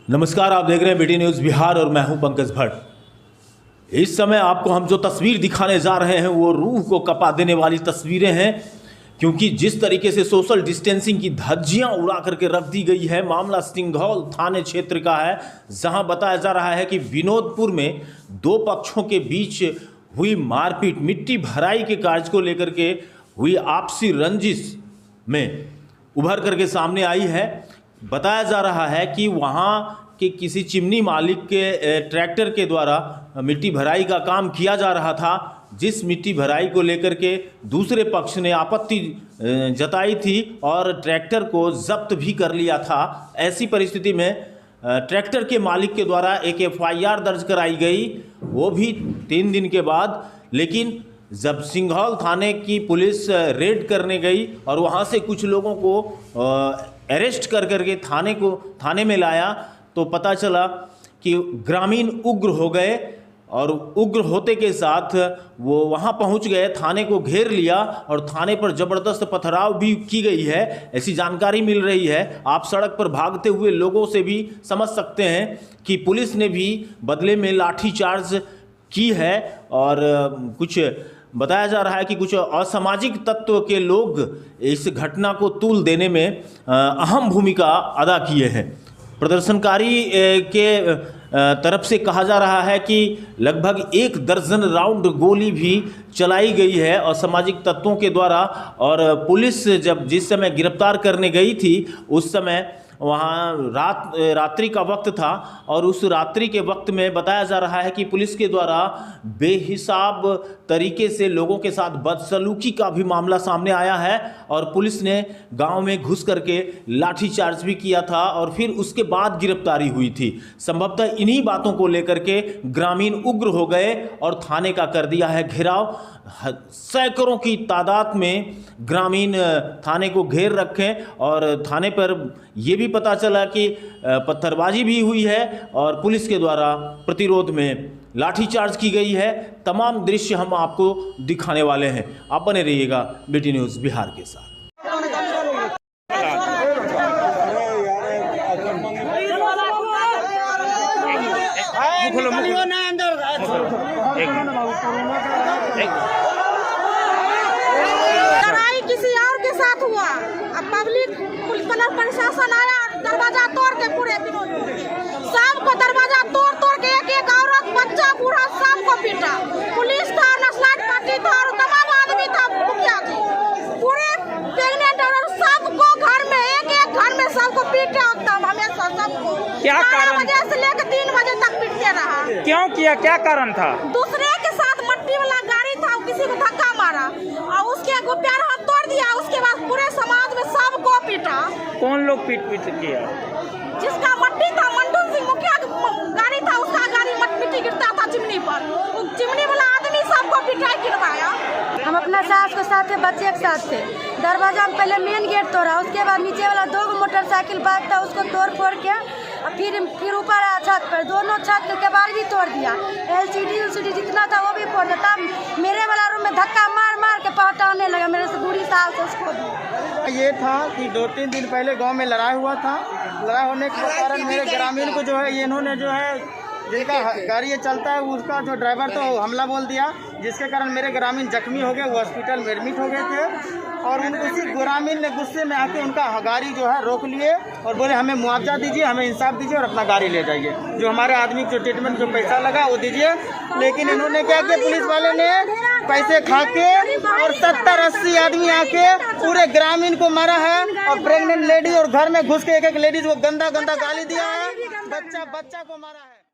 नमस्कार, आप देख रहे हैं बीटी न्यूज़ बिहार और मैं हूं पंकज भट्ट। इस समय आपको हम जो तस्वीर दिखाने जा रहे हैं वो रूह को कपा देने वाली तस्वीरें हैं, क्योंकि जिस तरीके से सोशल डिस्टेंसिंग की धज्जियां उड़ा करके रख दी गई है। मामला सिंघौल थाने क्षेत्र का है, जहां बताया जा रहा है कि विनोदपुर में दो पक्षों के बीच हुई मारपीट, मिट्टी भराई के कार्य को लेकर के हुई आपसी रंजिश में उभर करके सामने आई है। बताया जा रहा है कि वहाँ के किसी चिमनी मालिक के ट्रैक्टर के द्वारा मिट्टी भराई का काम किया जा रहा था, जिस मिट्टी भराई को लेकर के दूसरे पक्ष ने आपत्ति जताई थी और ट्रैक्टर को जब्त भी कर लिया था। ऐसी परिस्थिति में ट्रैक्टर के मालिक के द्वारा एक FIR दर्ज कराई गई, वो भी 3 दिन के बाद। लेकिन जब सिंघौल थाने की पुलिस रेड करने गई और वहाँ से कुछ लोगों को अरेस्ट कर करके थाने में लाया, तो पता चला कि ग्रामीण उग्र हो गए और उग्र होते के साथ वो वहाँ पहुँच गए, थाने को घेर लिया और थाने पर ज़बरदस्त पथराव भी की गई है, ऐसी जानकारी मिल रही है। आप सड़क पर भागते हुए लोगों से भी समझ सकते हैं कि पुलिस ने भी बदले में लाठीचार्ज की है और कुछ बताया जा रहा है कि कुछ असामाजिक तत्व के लोग इस घटना को तूल देने में अहम भूमिका अदा किए हैं। प्रदर्शनकारी के तरफ से कहा जा रहा है कि लगभग 1 दर्जन राउंड गोली भी चलाई गई है असामाजिक तत्वों के द्वारा। और पुलिस जिस समय गिरफ्तार करने गई थी उस समय वहाँ रात्रि का वक्त था और उस रात्रि के वक्त में बताया जा रहा है कि पुलिस के द्वारा बेहिसाब तरीके से लोगों के साथ बदसलूकी का भी मामला सामने आया है और पुलिस ने गांव में घुस करके लाठीचार्ज भी किया था और फिर उसके बाद गिरफ्तारी हुई थी। संभवतः इन्हीं बातों को लेकर के ग्रामीण उग्र हो गए और थाने का कर दिया है घेराव। सैकड़ों की तादाद में ग्रामीण थाने को घेर रखे और थाने पर यह भी पता चला कि पत्थरबाजी भी हुई है और पुलिस के द्वारा प्रतिरोध में लाठीचार्ज की गई है। तमाम दृश्य हम आपको दिखाने वाले हैं, आप बने रहिएगा बीटी न्यूज़ बिहार के साथ। लड़ाई किसी और के साथ हुआ, अब पब्लिक पुलिस प्रशासन आया, दरवाजा तोड़ के पूरे सबको दरवाजा तोड़ के एक औरत, बच्चा, बूढ़ा सबको पीटा। पुलिस था, नक्सलाइट पार्टी था और तमाम आदमी था, मुखिया जी, पूरे प्रेग्नेंट और सबको घर में एक घर में सबको पीटा। तब हमेशा सबको क्या कारण, 12 बजे से लेकर 3 बजे तक पीटते रहा। क्यों किया, क्या कारण था? दूसरे के साथ मट्टी वाला गाड़ी था, किसी को धक्का मारा और उसके पैर हाथ तोड़ दिया। उसके बाद पूरे समाज में सबको पीटा। कौन लोग पीट किया? जिसका मट्टी था, मंडू सिंह मुखिया गाड़ी था, उसका गाड़ी मिट्टी गिरता था चिमनी पर, चिमनी वाला आदमी सबको पिटाई गिरवाया। हम अपना सास के साथ थे, बच्चे के साथ थे। दरवाजा में पहले मेन गेट तोड़ा, उसके बाद नीचे वाला 2 मोटरसाइकिल बाइक था उसको तोड़ फोड़ के फिर ऊपर आया छत पर, दोनों छत के केबाड़ भी तोड़ दिया। LCD जितना था वो भी फोड़ दिया। तब मेरे वाला रूम में धक्का मार के पहुँचाने लगा, मेरे से बूढ़ी सास उसको दी। ये था कि 2-3 दिन पहले गांव में लड़ाई हुआ था। लड़ाई होने के कारण मेरे ग्रामीण को जो है ये इन्होंने जो है जिनका गाड़ी ये चलता है उसका जो ड्राइवर तो हमला बोल दिया, जिसके कारण मेरे ग्रामीण जख्मी हो गए, वो हॉस्पिटल में एडमिट हो गए थे। और उसी ग्रामीण ने गुस्से में आके उनका गाड़ी जो है रोक लिए और बोले हमें मुआवजा दीजिए, हमें इंसाफ दीजिए और अपना गाड़ी ले जाइए, जो हमारे आदमी जो ट्रीटमेंट जो पैसा लगा वो दीजिए। लेकिन इन्होंने क्या किया, पुलिस वाले ने पैसे खा के और 70-80 आदमी आके पूरे ग्रामीण को मारा है और प्रेग्नेंट लेडी और घर में घुस के एक लेडीज को गंदा गाली दिया है, बच्चा को मारा है।